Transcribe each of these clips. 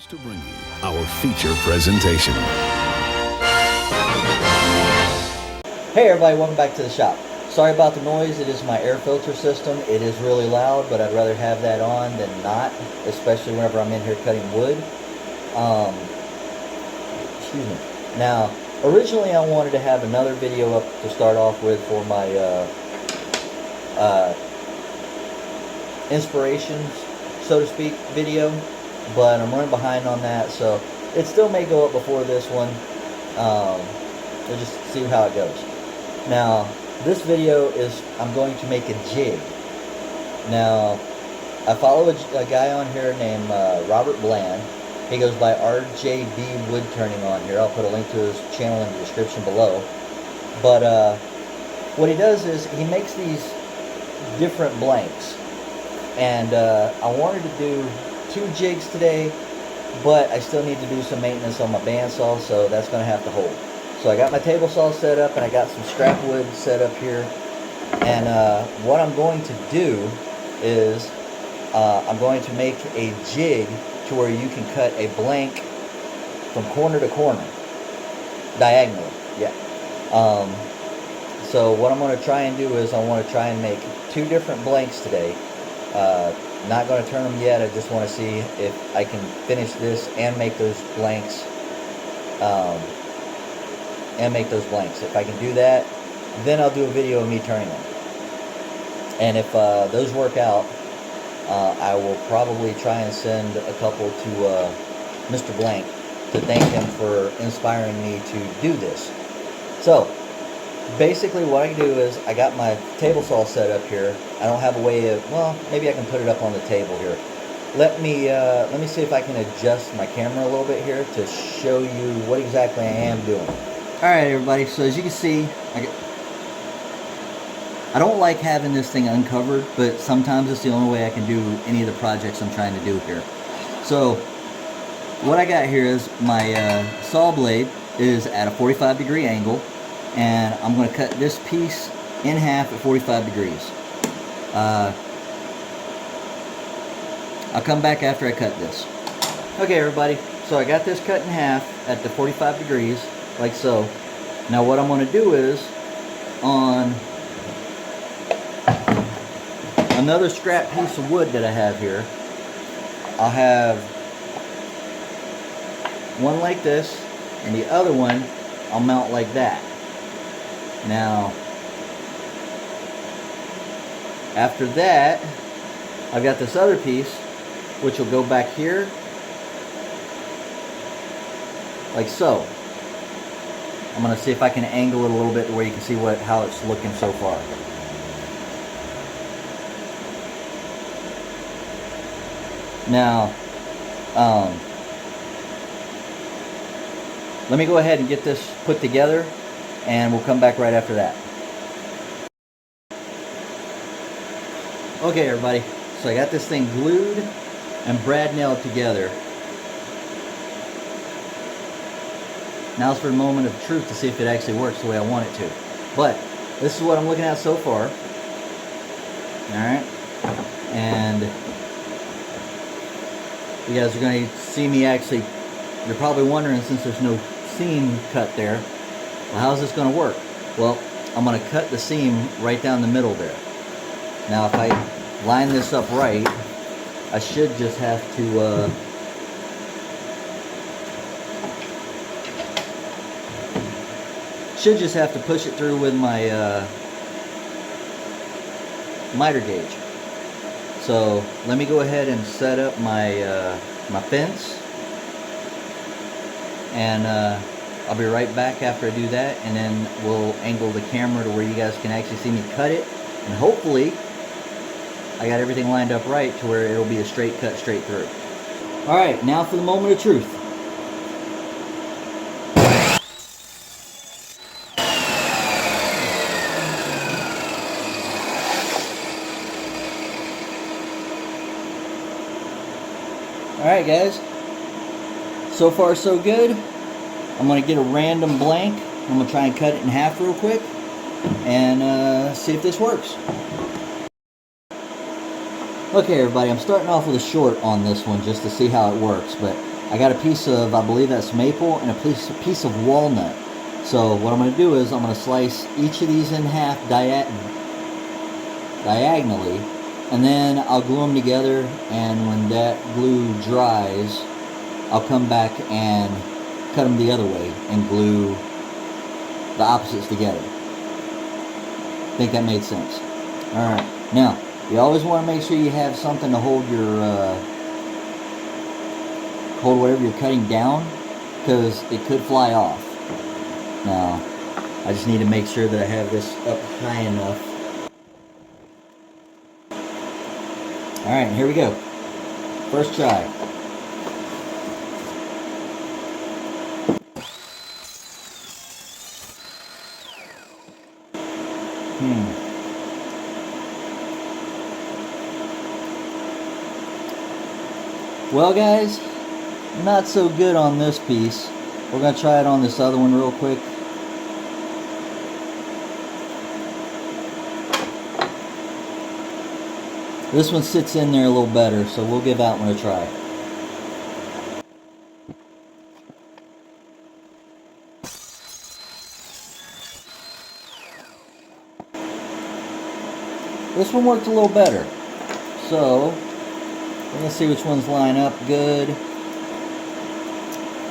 To bring you our feature presentation. Hey everybody, welcome back to the shop. Sorry about the noise, it is my air filter system. It is really loud, but I'd rather have that on than not, especially whenever I'm in here cutting wood. Excuse me. Now, originally I wanted to have another video up to start off with for my inspirations, so to speak, video. But I'm running behind on that, so it still may go up before this one. We'll just see how it goes. Now, this video is, I'm going to make a jig. Now, I follow a guy on here named Robert Bland. He goes by RJB Wood Turning on here. I'll put a link to his channel in the description below. But what he does is he makes these different blanks. And I wanted to do 2 jigs today, but I still need to do some maintenance on my bandsaw, so that's going to have to hold. So I got my table saw set up, and I got some scrap wood set up here. And what I'm going to do is I'm going to make a jig to where you can cut a blank from corner to corner, diagonally. Yeah. So what I'm going to try and do is I want to try and make 2 different blanks today. Not going to turn them yet. I just want to see if I can finish this and make those blanks. If I can do that, then I'll do a video of me turning them. And if those work out, I will probably try and send a couple to Mr. Blank to thank him for inspiring me to do this. So basically what I do is I got my table saw set up here. I don't have a way of, well, maybe I can put it up on the table here. Let me see if I can adjust my camera a little bit here to show you what exactly I am doing. Alright everybody, so as you can see, I don't like having this thing uncovered, but sometimes it's the only way I can do any of the projects I'm trying to do here. So what I got here is my saw blade is at a 45-degree angle. And I'm going to cut this piece in half at 45 degrees. I'll come back after I cut this. Okay everybody, so I got this cut in half at the 45 degrees, like so. Now what I'm going to do is, on another scrap piece of wood that I have here, I'll have one like this, and the other one I'll mount like that. Now, after that, I've got this other piece, which will go back here, like so. I'm going to see if I can angle it a little bit to where you can see how it's looking so far. Now, let me go ahead and get this put together, and we'll come back right after that. Okay everybody, so I got this thing glued and brad nailed together. Now's for a moment of truth to see if it actually works the way I want it to. But this is what I'm looking at so far. Alright, and you guys are going to see me actually, you're probably wondering, since there's no seam cut there, well, how's this going to work? Well, I'm going to cut the seam right down the middle there. Now, if I line this up right, I should just have to push it through with my miter gauge. So let me go ahead and set up my my fence, and I'll be right back after I do that, and then we'll angle the camera to where you guys can actually see me cut it, and hopefully I got everything lined up right to where it'll be a straight cut straight through. Alright, now for the moment of truth. Alright guys, so far so good. I'm going to get a random blank. I'm going to try and cut it in half real quick and see if this works. Okay everybody, I'm starting off with a short on this one just to see how it works, but I got a piece of, I believe that's maple, and a piece of walnut. So what I'm going to do is I'm going to slice each of these in half diagonally, and then I'll glue them together, and when that glue dries, I'll come back and cut them the other way and glue the opposites together. I think that made sense. Alright, now you always want to make sure you have something to hold your hold whatever you're cutting down, because it could fly off. Now I just need to make sure that I have this up high enough. Alright, here we go. First try. Well guys, not so good on this piece. We're going to try it on this other one real quick. This one sits in there a little better, so we'll give that one a try. This one worked a little better. So, let's see which ones line up good.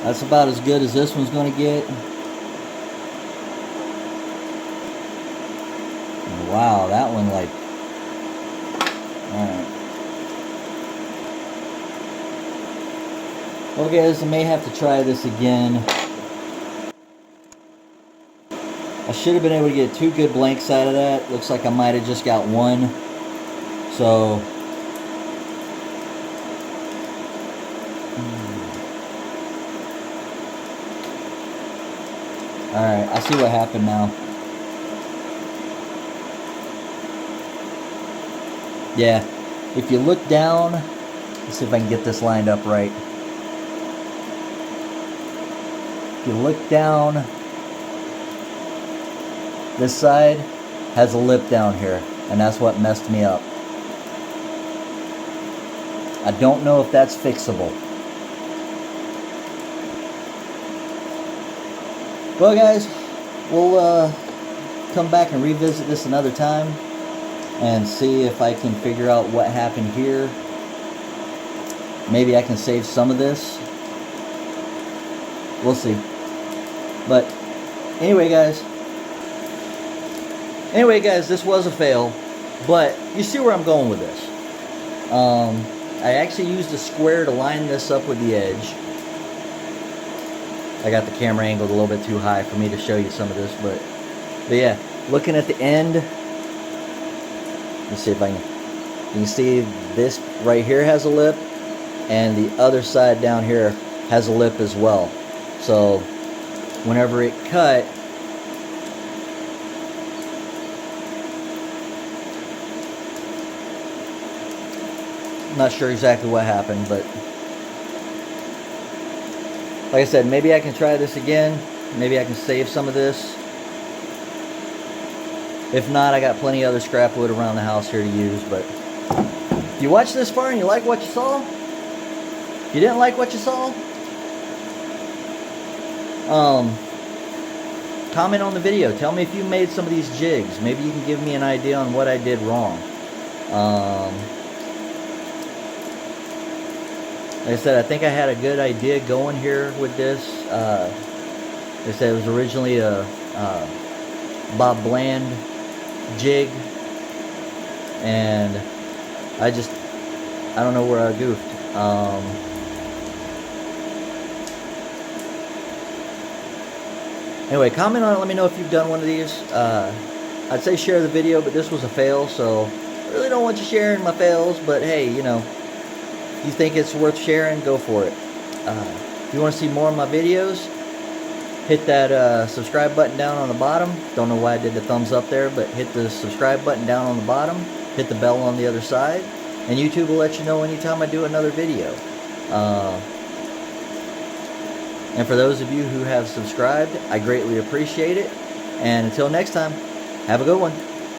That's about as good as this one's going to get. Wow, that one like... Alright. Well guys, I may have to try this again. I should have been able to get 2 good blanks out of that. Looks like I might have just got 1. So... Alright, I see what happened now. Yeah, if you look down, let's see if I can get this lined up right. If you look down, this side has a lip down here, and that's what messed me up. I don't know if that's fixable. Well guys, we'll come back and revisit this another time and see if I can figure out what happened here. Maybe I can save some of this. We'll see. But anyway guys, this was a fail, but you see where I'm going with this. I actually used a square to line this up with the edge. I got the camera angled a little bit too high for me to show you some of this, but yeah, looking at the end, let's see if I can, you can see this right here has a lip, and the other side down here has a lip as well. So whenever it cut, I'm not sure exactly what happened, but like I said, maybe I can try this again. Maybe I can save some of this. If not, I got plenty of other scrap wood around the house here to use. But if you watched this far and you like what you saw, if you didn't like what you saw, comment on the video. Tell me if you made some of these jigs. Maybe you can give me an idea on what I did wrong. Like I said, I think I had a good idea going here with this. Like I said, it was originally a Bob Bland jig, and I don't know where I goofed. Anyway, comment on it. Let me know if you've done one of these. I'd say share the video, but this was a fail, so I really don't want you sharing my fails, but hey, you know, you think it's worth sharing, go for it. If you want to see more of my videos, hit that subscribe button down on the bottom. Don't know why I did the thumbs up there, but hit the subscribe button down on the bottom. Hit the bell on the other side, and YouTube will let you know anytime I do another video. And for those of you who have subscribed, I greatly appreciate it. And until next time, have a good one.